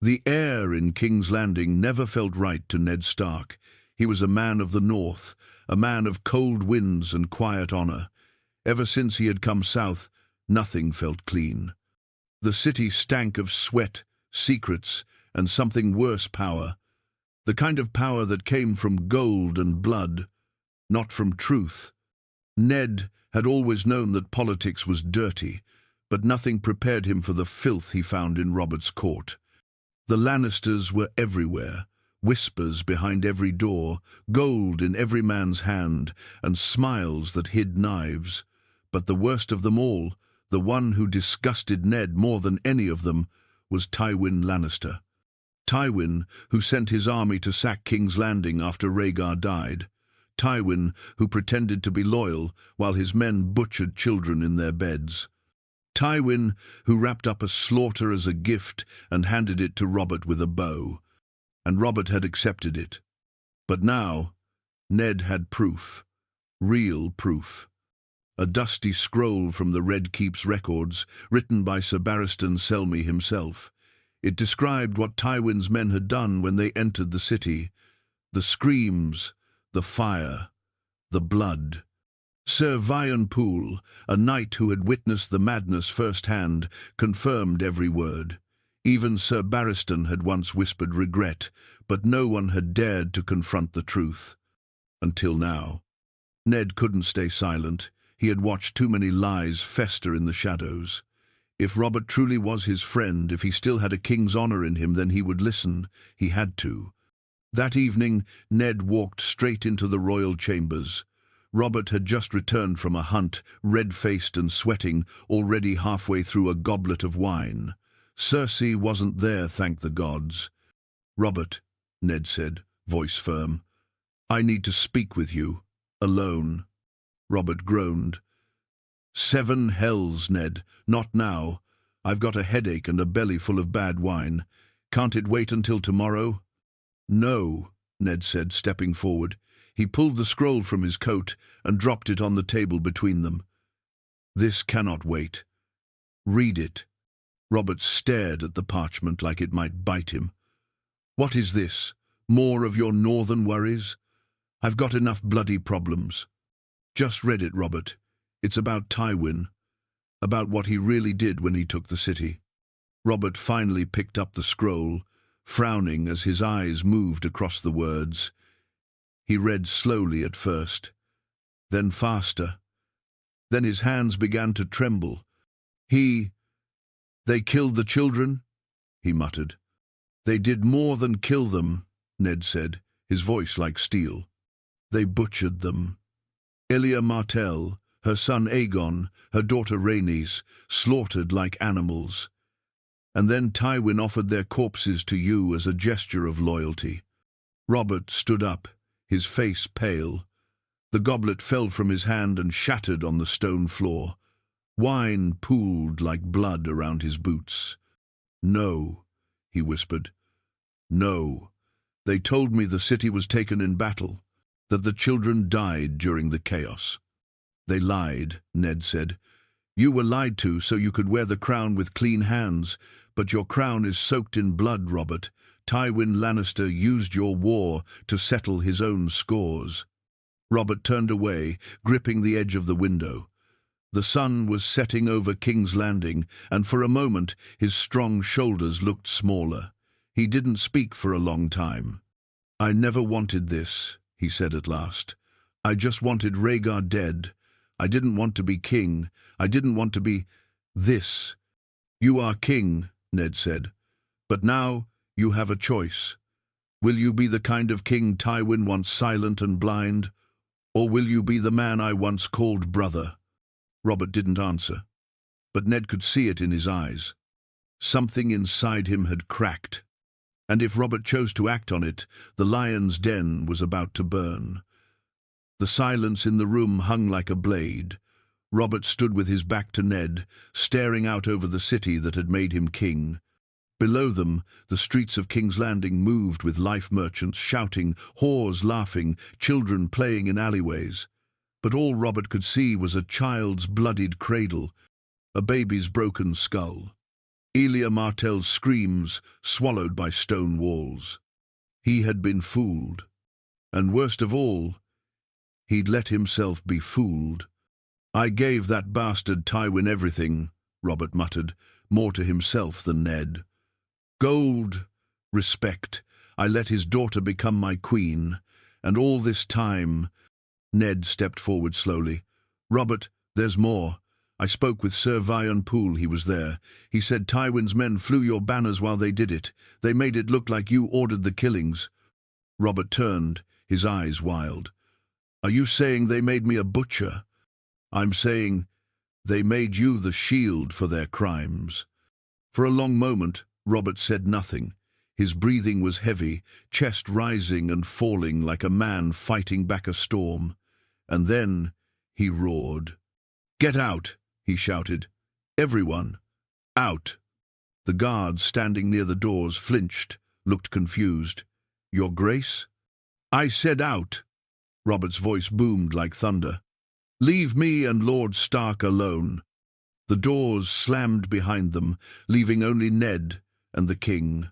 The air in King's Landing never felt right to Ned Stark. He was a man of the North, a man of cold winds and quiet honor. Ever since he had come south, nothing felt clean. The city stank of sweat, secrets, and something worse, power. The kind of power that came from gold and blood, not from truth. Ned had always known that politics was dirty, but nothing prepared him for the filth he found in Robert's court. The Lannisters were everywhere, whispers behind every door, gold in every man's hand, and smiles that hid knives. But the worst of them all, the one who disgusted Ned more than any of them, was Tywin Lannister. Tywin, who sent his army to sack King's Landing after Rhaegar died. Tywin, who pretended to be loyal while his men butchered children in their beds. Tywin, who wrapped up a slaughter as a gift and handed it to Robert with a bow. And Robert had accepted it. But now, Ned had proof. Real proof. A dusty scroll from the Red Keep's records, written by Sir Barristan Selmy himself. It described what Tywin's men had done when they entered the city. The screams, the fire, the blood. Sir Vian Poole, a knight who had witnessed the madness firsthand, confirmed every word. Even Sir Barristan had once whispered regret, but no one had dared to confront the truth. Until now. Ned couldn't stay silent. He had watched too many lies fester in the shadows. If Robert truly was his friend, if he still had a king's honor in him, then he would listen. He had to. That evening, Ned walked straight into the royal chambers. Robert had just returned from a hunt, red-faced and sweating, already halfway through a goblet of wine. Cersei wasn't there, thank the gods. "Robert," Ned said, voice firm, "I need to speak with you, alone." Robert groaned. "7 hells, Ned, not now. I've got a headache and a belly full of bad wine. Can't it wait until tomorrow?" "No," Ned said, stepping forward. He pulled the scroll from his coat and dropped it on the table between them. "This cannot wait. Read it." Robert stared at the parchment like it might bite him. "What is this? More of your northern worries? I've got enough bloody problems." "Just read it, Robert. It's about Tywin, about what he really did when he took the city." Robert finally picked up the scroll, frowning as his eyes moved across the words. He read slowly at first, then faster. Then his hands began to tremble. "They killed the children?" he muttered. "They did more than kill them," Ned said, his voice like steel. "They butchered them. Elia Martell, her son Aegon, her daughter Rhaenys, slaughtered like animals. And then Tywin offered their corpses to you as a gesture of loyalty." Robert stood up, his face pale. The goblet fell from his hand and shattered on the stone floor. Wine pooled like blood around his boots. "No," he whispered. "No. They told me the city was taken in battle, that the children died during the chaos." "They lied," Ned said. "You were lied to so you could wear the crown with clean hands, but your crown is soaked in blood, Robert. Tywin Lannister used your war to settle his own scores." Robert turned away, gripping the edge of the window. The sun was setting over King's Landing, and for a moment his strong shoulders looked smaller. He didn't speak for a long time. "I never wanted this," he said at last. "I just wanted Rhaegar dead. I didn't want to be king. I didn't want to be this." "You are king," Ned said. "But now you have a choice. Will you be the kind of king Tywin once silent and blind, or will you be the man I once called brother?" Robert didn't answer, but Ned could see it in his eyes. Something inside him had cracked, and if Robert chose to act on it, the lion's den was about to burn. The silence in the room hung like a blade. Robert stood with his back to Ned, staring out over the city that had made him king. Below them, the streets of King's Landing moved with life merchants shouting, whores laughing, children playing in alleyways. But all Robert could see was a child's bloodied cradle, a baby's broken skull. Elia Martell's screams swallowed by stone walls. He had been fooled. And worst of all, he'd let himself be fooled. "I gave that bastard Tywin everything," Robert muttered, more to himself than Ned. "Gold, respect. I let his daughter become my queen. And all this time—" Ned stepped forward slowly. "Robert, there's more. I spoke with Sir Vion Poole, he was there. He said Tywin's men flew your banners while they did it. They made it look like you ordered the killings." Robert turned, his eyes wild. "Are you saying they made me a butcher?" "I'm saying they made you the shield for their crimes." For a long moment, Robert said nothing. His breathing was heavy, chest rising and falling like a man fighting back a storm. And then he roared. "Get out!" he shouted. "Everyone, out!" The guards standing near the doors flinched, looked confused. "Your Grace?" "I said out!" Robert's voice boomed like thunder. "Leave me and Lord Stark alone." The doors slammed behind them, leaving only Ned and the king.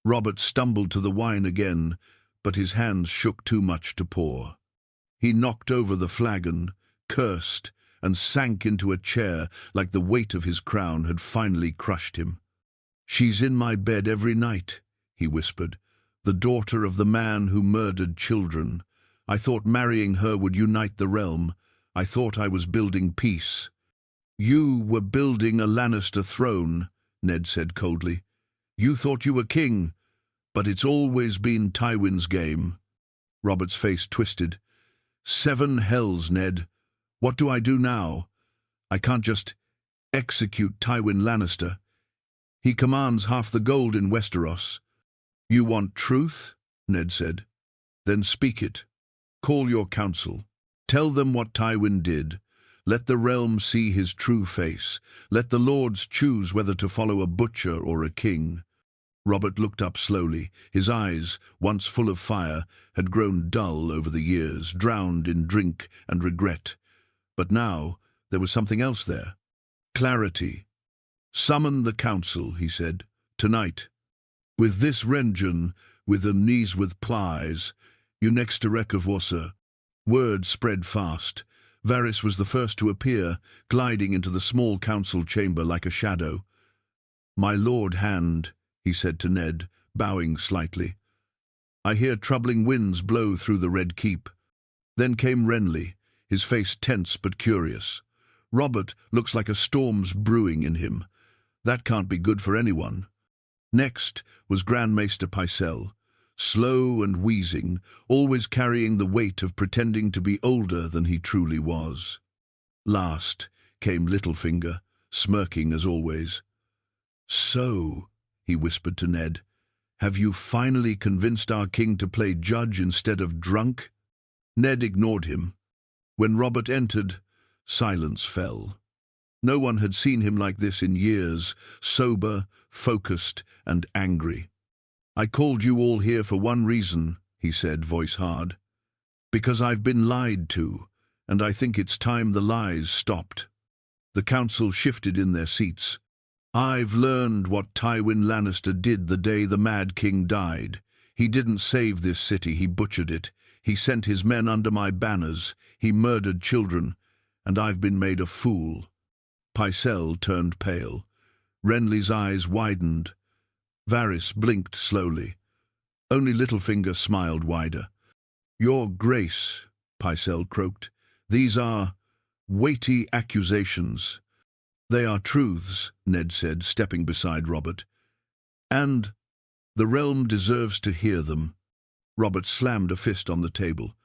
Robert stumbled to the wine again, but his hands shook too much to pour. He knocked over the flagon, cursed, and sank into a chair like the weight of his crown had finally crushed him. "She's in my bed every night," he whispered, "the daughter of the man who murdered children. I thought marrying her would unite the realm. I thought I was building peace." "You were building a Lannister throne," Ned said coldly. "You thought you were king, but it's always been Tywin's game." Robert's face twisted. "Seven hells, Ned. What do I do now? I can't just execute Tywin Lannister. He commands half the gold in Westeros." "You want truth?" Ned said. "Then speak it. Call your council. Tell them what Tywin did. Let the realm see his true face. Let the lords choose whether to follow a butcher or a king." Robert looked up slowly. His eyes, once full of fire, had grown dull over the years, drowned in drink and regret. But now there was something else there. Clarity. "Summon the council," he said. "Tonight. With this rengen, with the knees with plies, you next to wreck of Wasser." Word spread fast. Varys was the first to appear, gliding into the small council chamber like a shadow. "My lord Hand," he said to Ned, bowing slightly. "I hear troubling winds blow through the Red Keep." Then came Renly, his face tense but curious. "Robert looks like a storm's brewing in him. That can't be good for anyone." Next was Grand Maester Pycelle, slow and wheezing, always carrying the weight of pretending to be older than he truly was. Last came Littlefinger, smirking as always. "So," he whispered to Ned, "have you finally convinced our king to play judge instead of drunk?" Ned ignored him. When Robert entered, silence fell. No one had seen him like this in years, sober, focused, and angry. "I called you all here for one reason," he said, voice hard. "Because I've been lied to, and I think it's time the lies stopped." The council shifted in their seats. "I've learned what Tywin Lannister did the day the Mad King died. He didn't save this city, he butchered it. He sent his men under my banners. He murdered children, and I've been made a fool." Pycelle turned pale. Renly's eyes widened. Varys blinked slowly. Only Littlefinger smiled wider. "Your Grace," Pycelle croaked, "these are weighty accusations." "They are truths," Ned said, stepping beside Robert. "And the realm deserves to hear them." Robert slammed a fist on the table.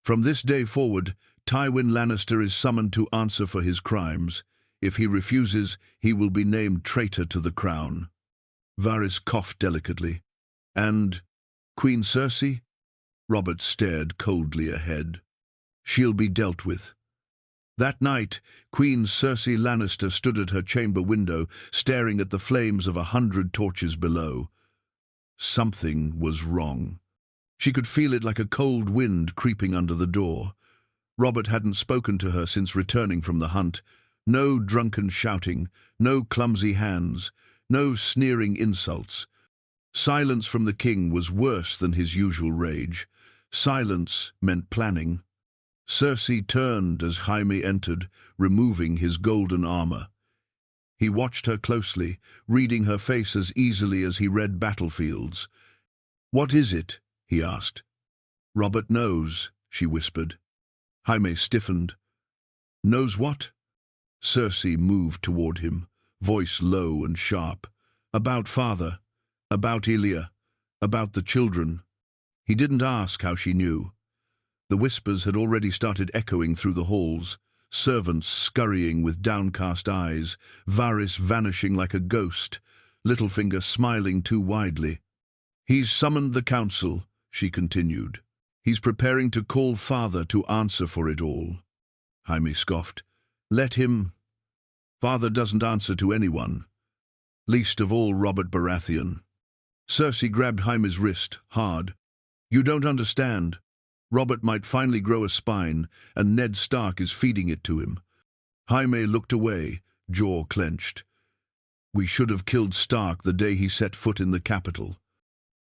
"From this day forward, Tywin Lannister is summoned to answer for his crimes. If he refuses, he will be named traitor to the crown." Varys coughed delicately. "And Queen Cersei?" Robert stared coldly ahead. "She'll be dealt with." That night, Queen Cersei Lannister stood at her chamber window, staring at the flames of 100 torches below. Something was wrong. She could feel it like a cold wind creeping under the door. Robert hadn't spoken to her since returning from the hunt. No drunken shouting, no clumsy hands, no sneering insults. Silence from the king was worse than his usual rage. Silence meant planning. Cersei turned as Jaime entered, removing his golden armor. He watched her closely, reading her face as easily as he read battlefields. "What is it?" he asked. "Robert knows," she whispered. Jaime stiffened. "Knows what?" Cersei moved toward him, voice low and sharp. "About father, about Ilya, about the children." He didn't ask how she knew. The whispers had already started echoing through the halls, servants scurrying with downcast eyes, Varys vanishing like a ghost, Littlefinger smiling too widely. "He's summoned the council," she continued. "He's preparing to call father to answer for it all." Jaime scoffed. "Let him. Father doesn't answer to anyone, least of all Robert Baratheon." Cersei grabbed Jaime's wrist, hard. "You don't understand. Robert might finally grow a spine, and Ned Stark is feeding it to him." Jaime looked away, jaw clenched. "We should have killed Stark the day he set foot in the capital."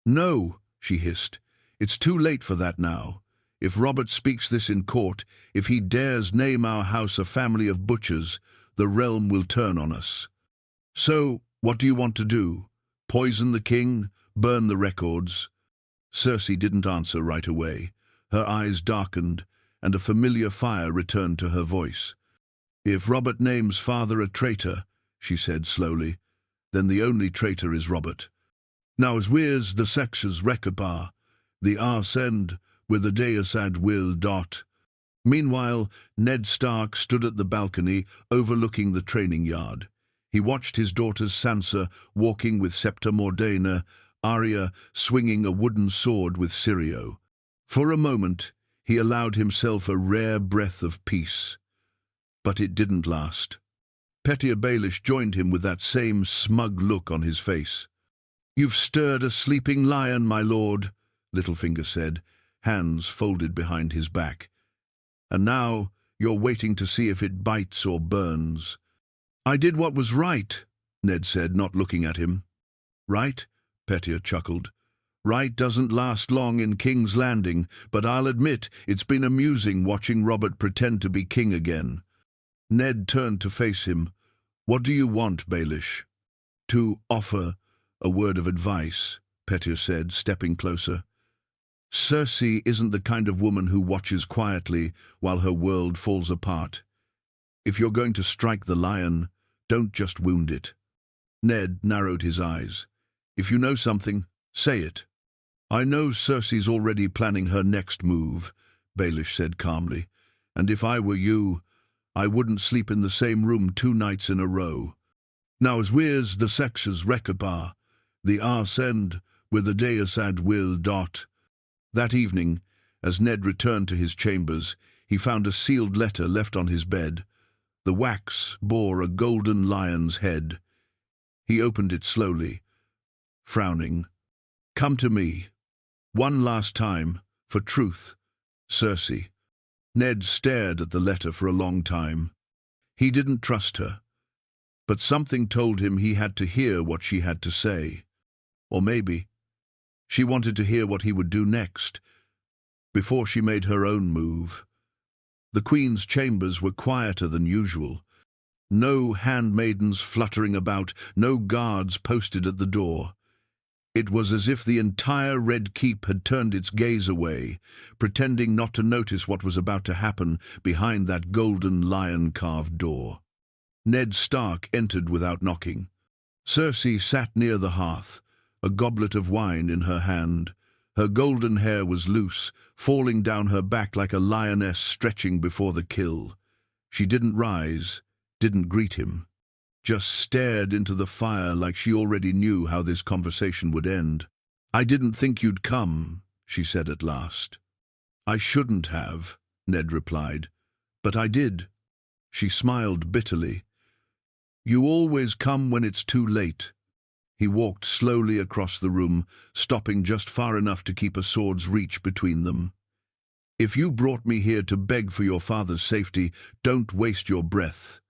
"No," she hissed. "It's too late for that now. If Robert speaks this in court, if he dares name our house a family of butchers, the realm will turn on us. So, what do you want to do? Poison the king? Burn the records?" Cersei didn't answer right away. Her eyes darkened, and a familiar fire returned to her voice. "If Robert names father a traitor," she said slowly, "then the only traitor is Robert. Now as we's the sexes Rekabah, the Arsend, with the Deus ad will dot." Meanwhile, Ned Stark stood at the balcony overlooking the training yard. He watched his daughters Sansa walking with Septa Mordaena, Arya swinging a wooden sword with Syrio. For a moment, he allowed himself a rare breath of peace. But it didn't last. Petyr Baelish joined him with that same smug look on his face. "You've stirred a sleeping lion, my lord," Littlefinger said, hands folded behind his back. "And now you're waiting to see if it bites or burns." "I did what was right," Ned said, not looking at him. "Right?" Petyr chuckled. "Right doesn't last long in King's Landing, but I'll admit it's been amusing watching Robert pretend to be king again." Ned turned to face him. "What do you want, Baelish?" "To offer a word of advice," Petyr said, stepping closer. "Cersei isn't the kind of woman who watches quietly while her world falls apart. If you're going to strike the lion, don't just wound it." Ned narrowed his eyes. "If you know something, say it." "I know Cersei's already planning her next move," Baelish said calmly, "and if I were you, I wouldn't sleep in the same room 2 nights in a row. Now as we's the sexes Rekabah, the Arsend, with the Deus ad will dot." That evening, as Ned returned to his chambers, he found a sealed letter left on his bed. The wax bore a golden lion's head. He opened it slowly, frowning. "Come to me. One last time, for truth, Cersei." Ned stared at the letter for a long time. He didn't trust her, but something told him he had to hear what she had to say. Or maybe she wanted to hear what he would do next, before she made her own move. The Queen's chambers were quieter than usual. No handmaidens fluttering about, no guards posted at the door. It was as if the entire Red Keep had turned its gaze away, pretending not to notice what was about to happen behind that golden lion-carved door. Ned Stark entered without knocking. Cersei sat near the hearth, a goblet of wine in her hand. Her golden hair was loose, falling down her back like a lioness stretching before the kill. She didn't rise, didn't greet him, just stared into the fire like she already knew how this conversation would end. "I didn't think you'd come," she said at last. "I shouldn't have," Ned replied, "but I did." She smiled bitterly. "You always come when it's too late." He walked slowly across the room, stopping just far enough to keep a sword's reach between them. "If you brought me here to beg for your father's safety, don't waste your breath."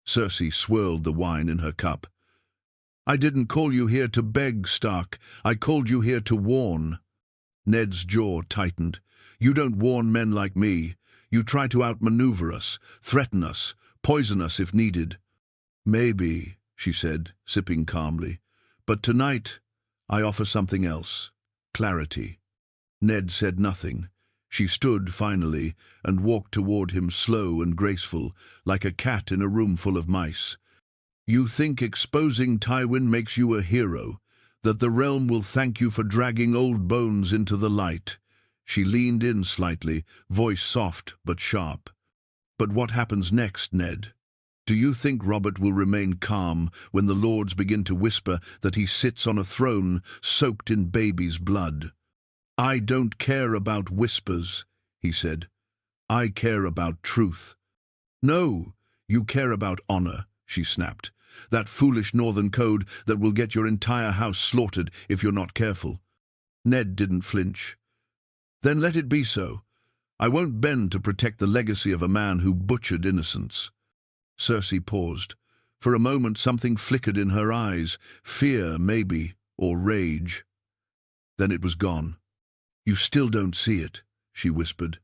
Cersei swirled the wine in her cup. I didn't call you here to beg, Stark. I called you here to warn. Ned's jaw tightened. You don't warn men like me. You try to outmaneuver us, threaten us, poison us if needed. Maybe, she said, sipping calmly. But tonight, I offer something else. Clarity. Ned said nothing. She stood, finally, and walked toward him slow and graceful, like a cat in a room full of mice. You think exposing Tywin makes you a hero, that the realm will thank you for dragging old bones into the light. She leaned in slightly, voice soft but sharp. But what happens next, Ned? Do you think Robert will remain calm when the lords begin to whisper that he sits on a throne soaked in baby's blood? I don't care about whispers, he said. I care about truth. No, you care about honor, she snapped. That foolish northern code that will get your entire house slaughtered if you're not careful. Ned didn't flinch. Then let it be so. I won't bend to protect the legacy of a man who butchered innocence. Cersei paused. For a moment something flickered in her eyes, fear maybe, or rage. Then it was gone. You still don't see it, she whispered.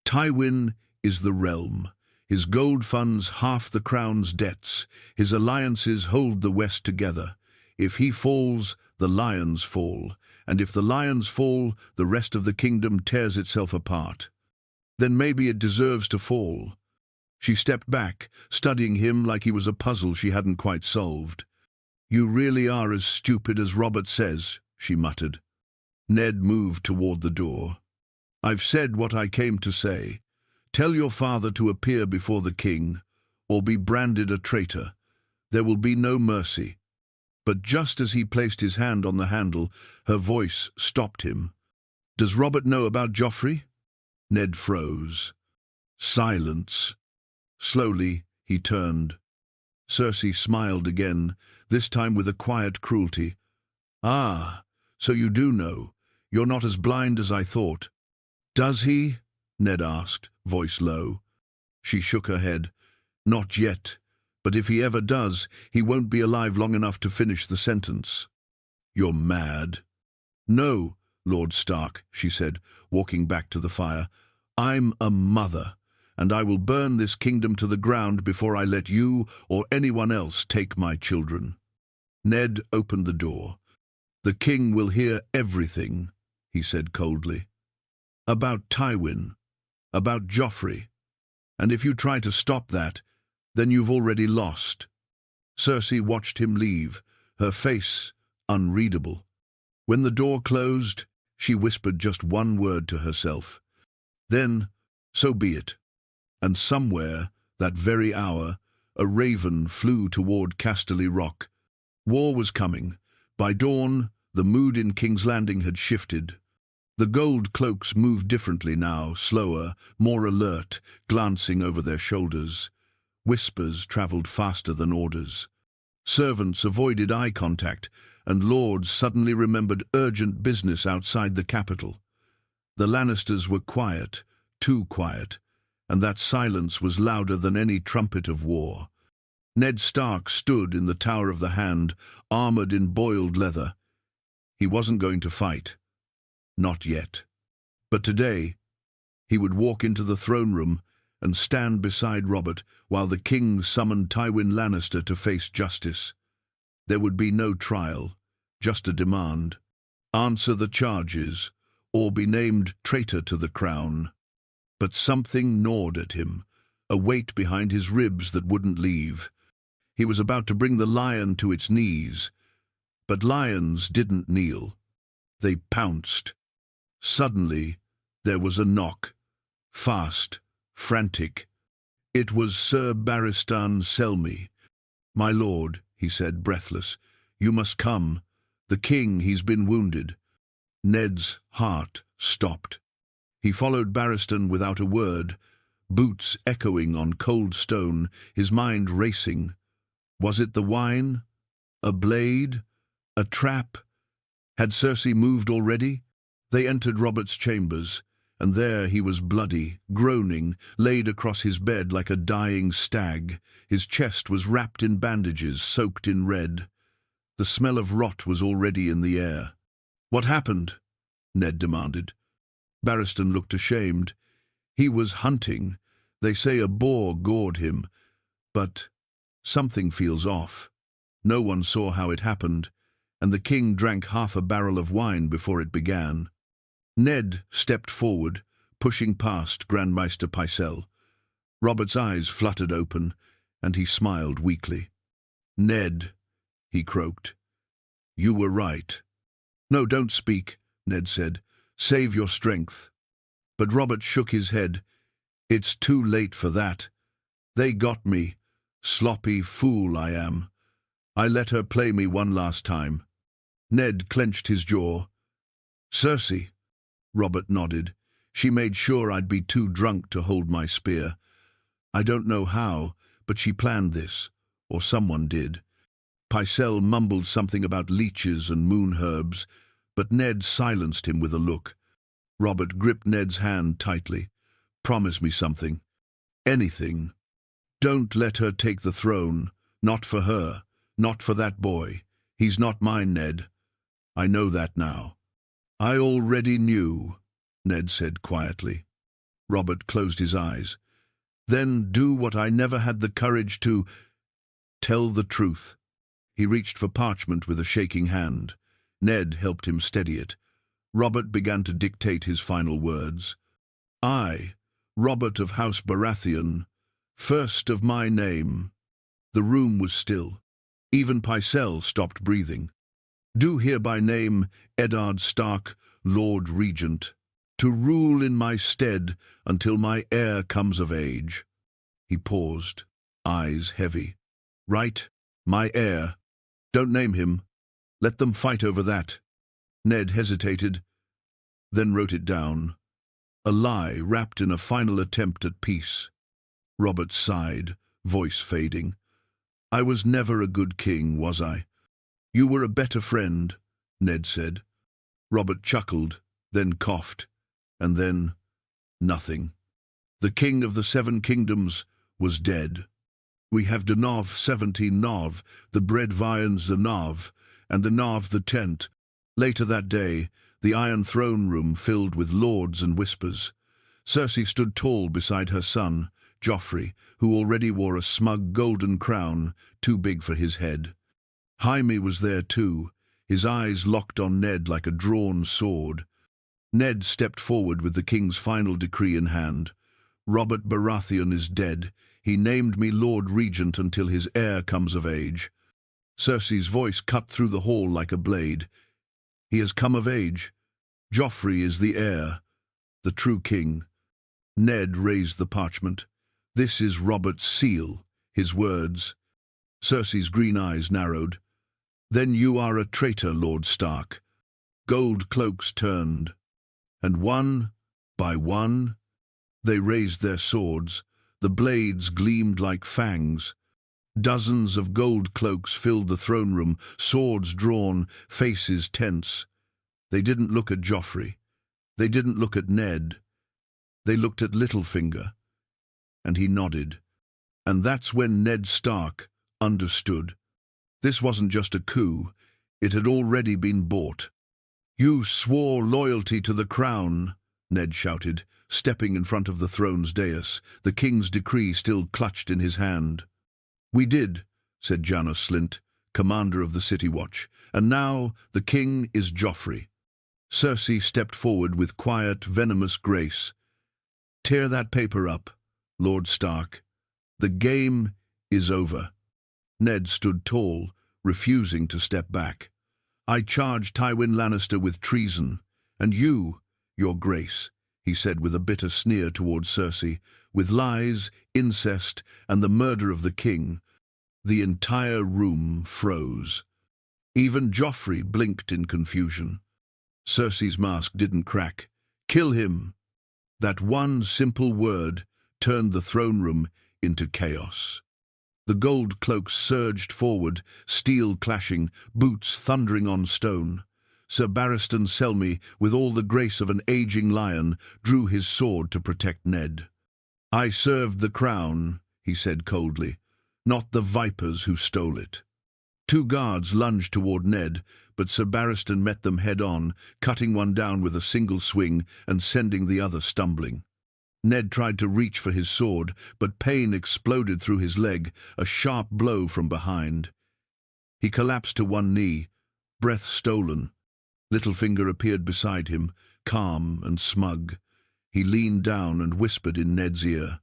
Tywin is the realm. His gold funds half the crown's debts. His alliances hold the West together. If he falls, the lions fall. And if the lions fall, the rest of the kingdom tears itself apart. Then maybe it deserves to fall. She stepped back, studying him like he was a puzzle she hadn't quite solved. You really are as stupid as Robert says, she muttered. Ned moved toward the door. I've said what I came to say. Tell your father to appear before the king, or be branded a traitor. There will be no mercy. But just as he placed his hand on the handle, her voice stopped him. Does Robert know about Joffrey? Ned froze. Silence. Slowly, he turned. Cersei smiled again, this time with a quiet cruelty. Ah, so you do know. You're not as blind as I thought. Does he? Ned asked, voice low. She shook her head. Not yet, but if he ever does, he won't be alive long enough to finish the sentence. You're mad. No, Lord Stark, she said, walking back to the fire. I'm a mother, and I will burn this kingdom to the ground before I let you or anyone else take my children. Ned opened the door. The king will hear everything, he said coldly. About Tywin, about Joffrey. And if you try to stop that, then you've already lost. Cersei watched him leave, her face unreadable. When the door closed, she whispered just one word to herself. Then, so be it. And somewhere, that very hour, a raven flew toward Casterly Rock. War was coming. By dawn, the mood in King's Landing had shifted. The gold cloaks moved differently now, slower, more alert, glancing over their shoulders. Whispers travelled faster than orders. Servants avoided eye contact, and lords suddenly remembered urgent business outside the capital. The Lannisters were quiet, too quiet, and that silence was louder than any trumpet of war. Ned Stark stood in the Tower of the Hand, armoured in boiled leather. He wasn't going to fight. Not yet. But today, he would walk into the throne room and stand beside Robert while the king summoned Tywin Lannister to face justice. There would be no trial, just a demand. Answer the charges, or be named traitor to the crown. But something gnawed at him, a weight behind his ribs that wouldn't leave. He was about to bring the lion to its knees. But lions didn't kneel. They pounced. Suddenly, there was a knock. Fast, frantic. It was Sir Barristan Selmy. My lord, he said, breathless, you must come. The king, he's been wounded. Ned's heart stopped. He followed Barristan without a word, boots echoing on cold stone, his mind racing. Was it the wine? A blade? A trap? Had Cersei moved already? They entered Robert's chambers, and there he was bloody, groaning, laid across his bed like a dying stag. His chest was wrapped in bandages, soaked in red. The smell of rot was already in the air. "What happened?" Ned demanded. Barristan looked ashamed. "He was hunting. They say a boar gored him. But something feels off. No one saw how it happened, and the king drank half a barrel of wine before it began." Ned stepped forward, pushing past Grandmeister Pycelle. Robert's eyes fluttered open, and he smiled weakly. "Ned," he croaked, "you were right." "No, don't speak," Ned said. "Save your strength." But Robert shook his head. "It's too late for that. They got me. Sloppy fool I am. I let her play me one last time." Ned clenched his jaw. "Cersei," Robert nodded. "She made sure I'd be too drunk to hold my spear. I don't know how, but she planned this, or someone did." Pycelle mumbled something about leeches and moon herbs, but Ned silenced him with a look. Robert gripped Ned's hand tightly. "Promise me something. Anything. Don't let her take the throne. Not for her. Not for that boy. He's not mine, Ned. I know that now." "I already knew," Ned said quietly. Robert closed his eyes. "Then do what I never had the courage to. Tell the truth." He reached for parchment with a shaking hand. Ned helped him steady it. Robert began to dictate his final words. "I, Robert of House Baratheon, first of my name." The room was still. Even Pycelle stopped breathing. "Do hereby name Eddard Stark, Lord Regent, to rule in my stead until my heir comes of age." He paused, eyes heavy. "Right, my heir. Don't name him. Let them fight over that." Ned hesitated, then wrote it down. A lie wrapped in a final attempt at peace. Robert sighed, voice fading. "I was never a good king, was I?" "You were a better friend," Ned said. Robert chuckled, then coughed, and then nothing. "The king of the 7 kingdoms was dead. We have the Nav 17 Nav, the bread viands the Nav, and the Nav the tent." Later that day, the Iron Throne room filled with lords and whispers. Cersei stood tall beside her son, Joffrey, who already wore a smug golden crown, too big for his head. Jaime was there too, his eyes locked on Ned like a drawn sword. Ned stepped forward with the king's final decree in hand. "Robert Baratheon is dead. He named me Lord Regent until his heir comes of age." Cersei's voice cut through the hall like a blade. "He has come of age. Joffrey is the heir, the true king." Ned raised the parchment. "This is Robert's seal, his words." Cersei's green eyes narrowed. "Then you are a traitor, Lord Stark." Gold cloaks turned, and one by one they raised their swords. The blades gleamed like fangs. Dozens of gold cloaks filled the throne room, swords drawn, faces tense. They didn't look at Joffrey. They didn't look at Ned. They looked at Littlefinger, and he nodded. And that's when Ned Stark understood. This wasn't just a coup. It had already been bought. "You swore loyalty to the crown," Ned shouted, stepping in front of the throne's dais, the king's decree still clutched in his hand. "We did," said Janos Slynt, commander of the City Watch, "and now the king is Joffrey." Cersei stepped forward with quiet, venomous grace. "Tear that paper up, Lord Stark. The game is over." Ned stood tall, refusing to step back. "I charge Tywin Lannister with treason, and you, your grace," he said with a bitter sneer towards Cersei, "with lies, incest, and the murder of the king." The entire room froze. Even Joffrey blinked in confusion. Cersei's mask didn't crack. "Kill him!" That one simple word turned the throne room into chaos. The gold cloaks surged forward, steel clashing, boots thundering on stone. Sir Barristan Selmy, with all the grace of an aging lion, drew his sword to protect Ned. "I served the crown," he said coldly, "not the vipers who stole it." Two guards lunged toward Ned, but Sir Barristan met them head-on, cutting one down with a single swing and sending the other stumbling. Ned tried to reach for his sword, but pain exploded through his leg, a sharp blow from behind. He collapsed to one knee, breath stolen. Littlefinger appeared beside him, calm and smug. He leaned down and whispered in Ned's ear,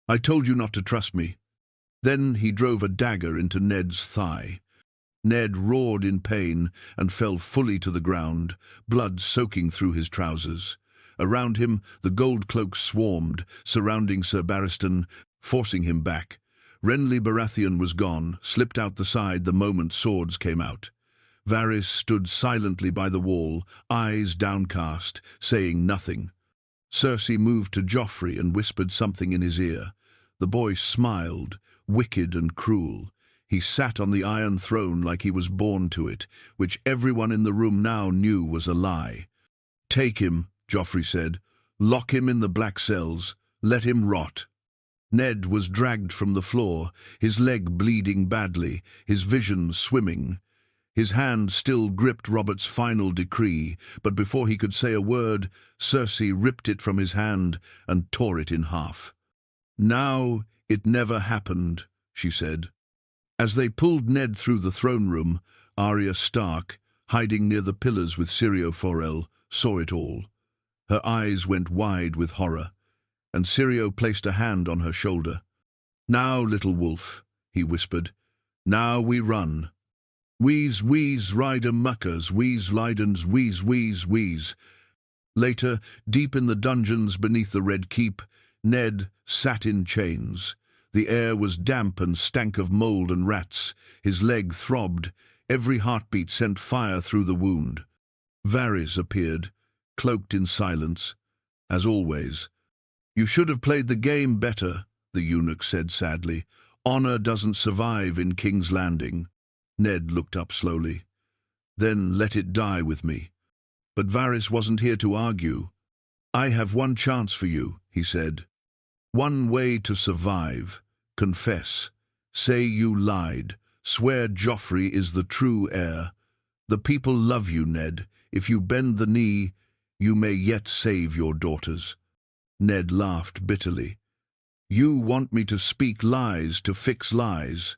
"I told you not to trust me." Then he drove a dagger into Ned's thigh. Ned roared in pain and fell fully to the ground, blood soaking through his trousers. Around him, the gold cloaks swarmed, surrounding Sir Barristan, forcing him back. Renly Baratheon was gone, slipped out the side the moment swords came out. Varys stood silently by the wall, eyes downcast, saying nothing. Cersei moved to Joffrey and whispered something in his ear. The boy smiled, wicked and cruel. He sat on the Iron Throne like he was born to it, which everyone in the room now knew was a lie. "Take him," Joffrey said. "Lock him in the black cells. Let him rot." Ned was dragged from the floor, his leg bleeding badly, his vision swimming. His hand still gripped Robert's final decree, but before he could say a word, Cersei ripped it from his hand and tore it in half. "Now it never happened," she said. As they pulled Ned through the throne room, Arya Stark, hiding near the pillars with Syrio Forel, saw it all. Her eyes went wide with horror, and Syrio placed a hand on her shoulder. "Now, little wolf," he whispered. "Now we run. Wheeze, wheeze, rider muckers, wheeze, Leidens, wheeze, wheeze, wheeze." Later, deep in the dungeons beneath the Red Keep, Ned sat in chains. The air was damp and stank of mold and rats. His leg throbbed. Every heartbeat sent fire through the wound. Varys appeared, cloaked in silence, as always. "You should have played the game better," the eunuch said sadly. "Honor doesn't survive in King's Landing." Ned looked up slowly. "Then let it die with me." But Varys wasn't here to argue. "I have one chance for you," he said. "One way to survive. Confess. Say you lied. Swear Joffrey is the true heir. The people love you, Ned. If you bend the knee, you may yet save your daughters." Ned laughed bitterly. "You want me to speak lies to fix lies?"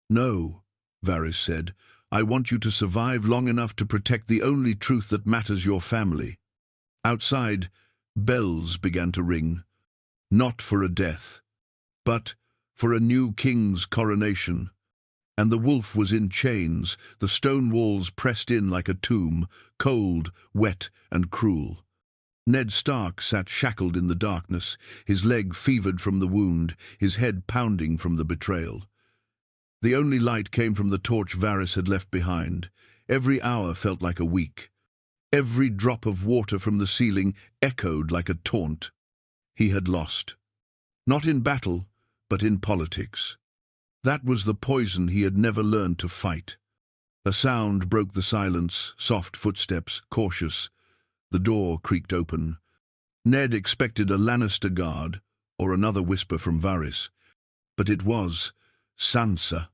"No," Varys said. "I want you to survive long enough to protect the only truth that matters, your family." Outside, bells began to ring. Not for a death, but for a new king's coronation. And the wolf was in chains, the stone walls pressed in like a tomb, cold, wet, and cruel. Ned Stark sat shackled in the darkness, his leg fevered from the wound, his head pounding from the betrayal. The only light came from the torch Varys had left behind. Every hour felt like a week. Every drop of water from the ceiling echoed like a taunt. He had lost. Not in battle, but in politics. That was the poison he had never learned to fight. A sound broke the silence, soft footsteps, cautious. The door creaked open. Ned expected a Lannister guard, or another whisper from Varys. But it was Sansa.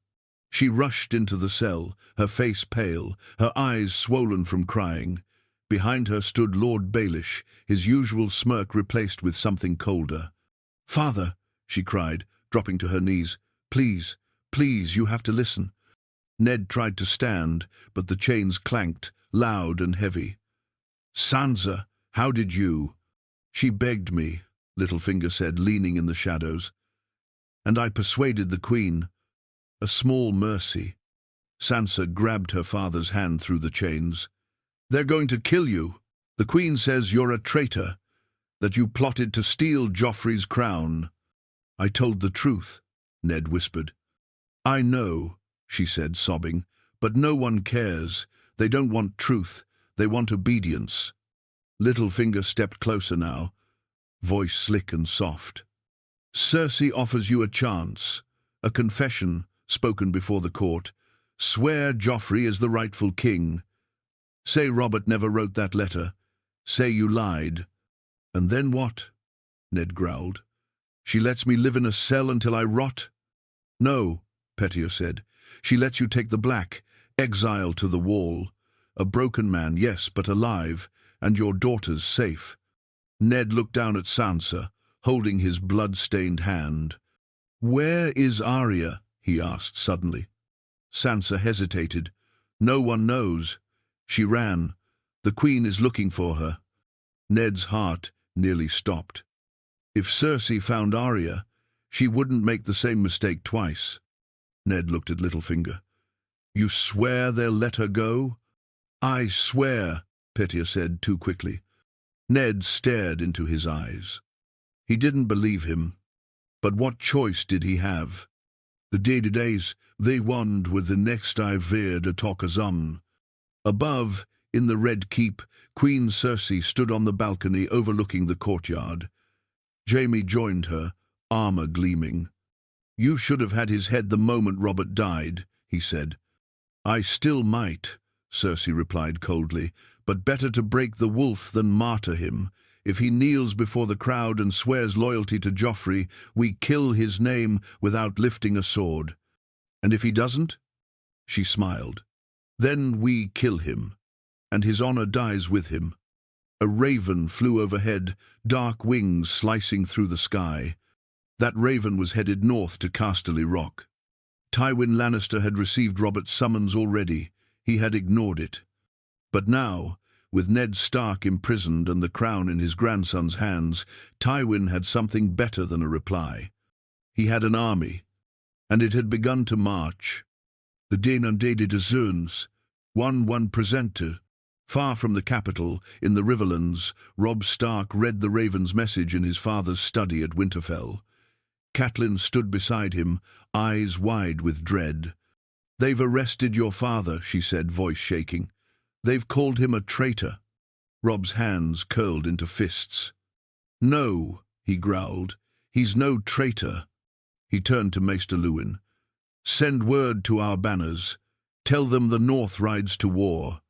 She rushed into the cell, her face pale, her eyes swollen from crying. Behind her stood Lord Baelish, his usual smirk replaced with something colder. "Father," she cried, dropping to her knees. "Please, please, you have to listen." Ned tried to stand, but the chains clanked, loud and heavy. "Sansa, how did you—" "She begged me," Littlefinger said, leaning in the shadows. "And I persuaded the Queen. A small mercy." Sansa grabbed her father's hand through the chains. "They're going to kill you. The Queen says you're a traitor, that you plotted to steal Joffrey's crown." "I told the truth," Ned whispered. "I know," she said, sobbing, "but no one cares. They don't want truth. They want obedience." Littlefinger stepped closer now, voice slick and soft. "Cersei offers you a chance, a confession spoken before the court. Swear Joffrey is the rightful king. Say Robert never wrote that letter. Say you lied." "And then what?" Ned growled. "She lets me live in a cell until I rot?" "No," Petyr said. She lets you take the black, exile to the wall. A broken man, yes, but alive, and your daughter's safe." Ned looked down at Sansa, holding his blood-stained hand. "Where is Arya?" he asked suddenly. Sansa hesitated. "No one knows. She ran. The Queen is looking for her." Ned's heart nearly stopped. If Cersei found Arya, she wouldn't make the same mistake twice. Ned looked at Littlefinger. "You swear they'll let her go?" "I swear," Petyr said too quickly. Ned stared into his eyes. He didn't believe him. But what choice did he have? The days they wand with the next I veered a talkazum. Above, in the Red Keep, Queen Cersei stood on the balcony overlooking the courtyard. Jaime joined her, armor gleaming. "You should have had his head the moment Robert died," he said. "I still might," Cersei replied coldly, "but better to break the wolf than martyr him. If he kneels before the crowd and swears loyalty to Joffrey, we kill his name without lifting a sword. And if he doesn't?" She smiled. "Then we kill him, and his honor dies with him." A raven flew overhead, dark wings slicing through the sky. That raven was headed north to Casterly Rock. Tywin Lannister had received Robert's summons already. He had ignored it. But now, with Ned Stark imprisoned and the crown in his grandson's hands, Tywin had something better than a reply. He had an army, and it had begun to march. The Deinundated Azuns, one presenter. Far from the capital, in the Riverlands, Robb Stark read the Raven's message in his father's study at Winterfell. Catelyn stood beside him, eyes wide with dread. "They've arrested your father," she said, voice shaking. "They've called him a traitor." Robb's hands curled into fists. "No," he growled. "He's no traitor." He turned to Maester Luwin. "Send word to our banners. Tell them the North rides to war.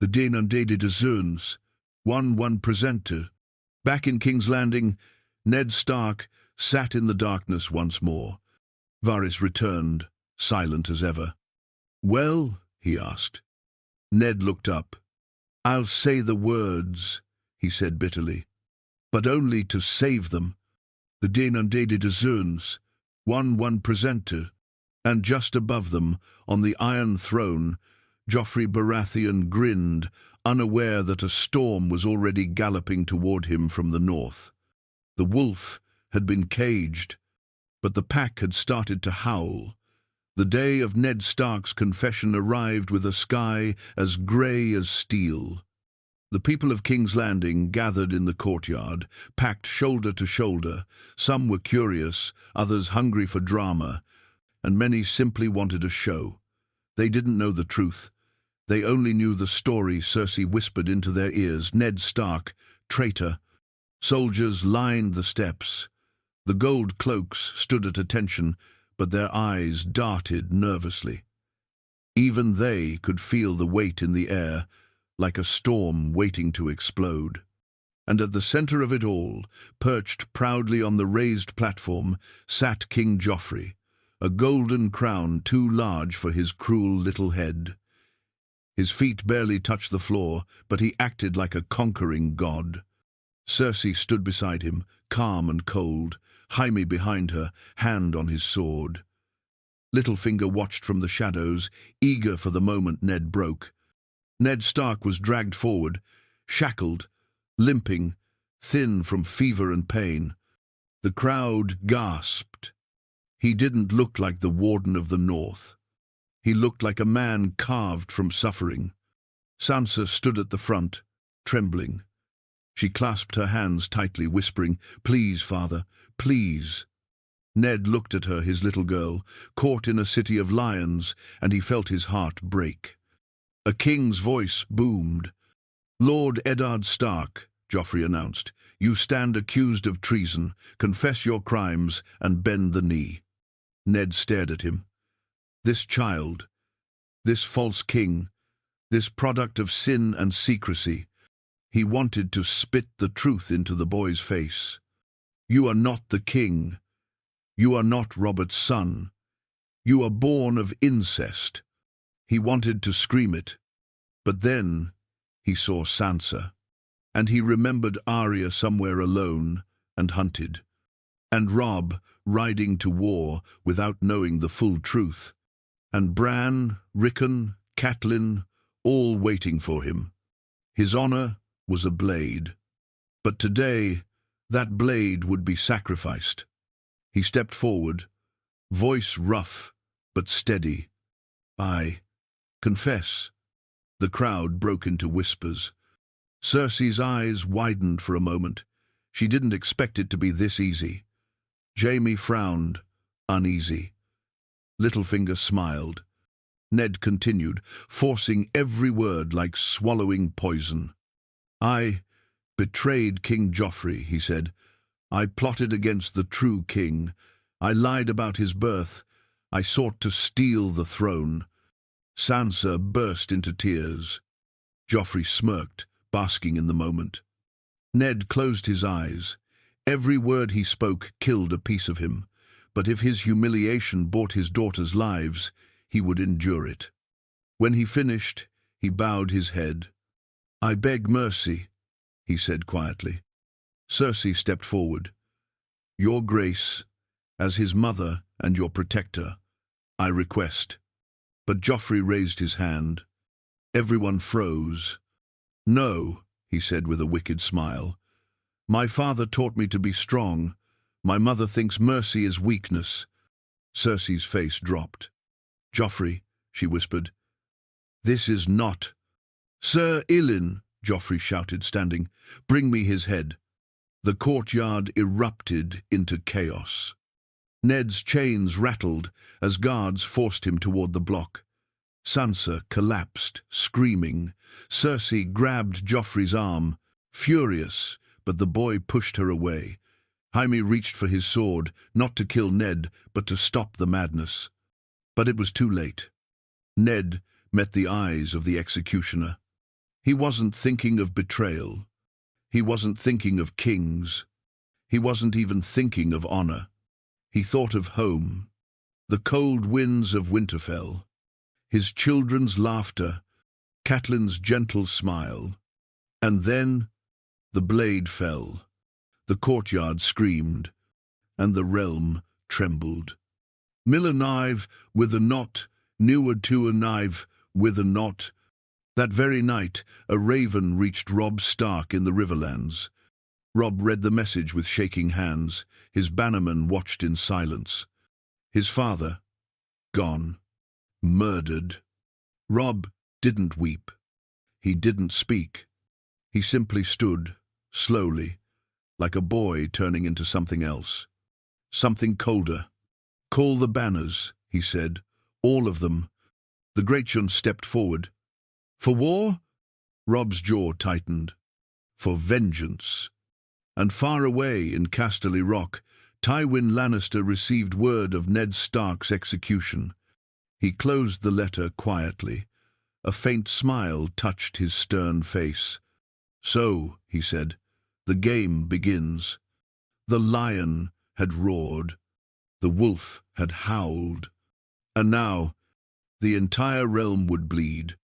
The Deinundated Azuns, one presenter." Back in King's Landing, Ned Stark sat in the darkness once more. Varys returned, silent as ever. "Well?" he asked. Ned looked up. "I'll say the words," he said bitterly, "but only to save them. The Deinundated Azuns, one presenter, and just above them, on the Iron Throne, Joffrey Baratheon grinned, unaware that a storm was already galloping toward him from the north. The wolf had been caged, but the pack had started to howl. The day of Ned Stark's confession arrived with a sky as grey as steel. The people of King's Landing gathered in the courtyard, packed shoulder to shoulder. Some were curious, others hungry for drama, and many simply wanted a show. They didn't know the truth. They only knew the story Cersei whispered into their ears. Ned Stark, traitor. Soldiers lined the steps. The gold cloaks stood at attention, but their eyes darted nervously. Even they could feel the weight in the air, like a storm waiting to explode. And at the center of it all, perched proudly on the raised platform, sat King Joffrey, a golden crown too large for his cruel little head. His feet barely touched the floor, but he acted like a conquering god. Cersei stood beside him, calm and cold, Jaime behind her, hand on his sword. Littlefinger watched from the shadows, eager for the moment Ned broke. Ned Stark was dragged forward, shackled, limping, thin from fever and pain. The crowd gasped. He didn't look like the Warden of the North. He looked like a man carved from suffering. Sansa stood at the front, trembling. She clasped her hands tightly, whispering, "Please, father, please." Ned looked at her, his little girl, caught in a city of lions, and he felt his heart break. A king's voice boomed. "Lord Eddard Stark," Joffrey announced, "you stand accused of treason. Confess your crimes and bend the knee." Ned stared at him. This child, this false king, this product of sin and secrecy. He wanted to spit the truth into the boy's face. "You are not the king. You are not Robert's son. You are born of incest." He wanted to scream it, but then he saw Sansa, and he remembered Arya somewhere alone and hunted, and Robb riding to war without knowing the full truth, and Bran, Rickon, Catelyn, all waiting for him. His honor was a blade, but today that blade would be sacrificed. He stepped forward, voice rough but steady. "I confess." The crowd broke into whispers. Cersei's eyes widened for a moment. She didn't expect it to be this easy. Jaime frowned, uneasy. Littlefinger smiled. Ned continued, forcing every word like swallowing poison. "I betrayed King Joffrey," he said. "I plotted against the true king. I lied about his birth. I sought to steal the throne." Sansa burst into tears. Joffrey smirked, basking in the moment. Ned closed his eyes. Every word he spoke killed a piece of him, but if his humiliation bought his daughters' lives, he would endure it. When he finished, he bowed his head. "I beg mercy," he said quietly. Cersei stepped forward. "Your Grace, as his mother and your protector, I request." But Joffrey raised his hand. Everyone froze. "No," he said with a wicked smile. "My father taught me to be strong. My mother thinks mercy is weakness." Cersei's face dropped. "Joffrey," she whispered, "this is not—" "Sir Ilyn," Joffrey shouted, standing, "bring me his head." The courtyard erupted into chaos. Ned's chains rattled as guards forced him toward the block. Sansa collapsed, screaming. Cersei grabbed Joffrey's arm, furious, but the boy pushed her away. Jaime reached for his sword, not to kill Ned, but to stop the madness. But it was too late. Ned met the eyes of the executioner. He wasn't thinking of betrayal. He wasn't thinking of kings. He wasn't even thinking of honor. He thought of home, the cold winds of Winterfell, his children's laughter, Catelyn's gentle smile. And then the blade fell. The courtyard screamed, and the realm trembled. "Mill a knife with a knot, neward to a knife with a knot." That very night, a raven reached Robb Stark in the Riverlands. Robb read the message with shaking hands. His bannermen watched in silence. His father, gone, murdered. Robb didn't weep. He didn't speak. He simply stood, slowly, like a boy turning into something else. Something colder. "Call the banners," he said. "All of them." The Greatjon stepped forward. "For war?" Robb's jaw tightened. "For vengeance." And far away in Casterly Rock, Tywin Lannister received word of Ned Stark's execution. He closed the letter quietly. A faint smile touched his stern face. "So," he said, "the game begins." The lion had roared. The wolf had howled. And now the entire realm would bleed.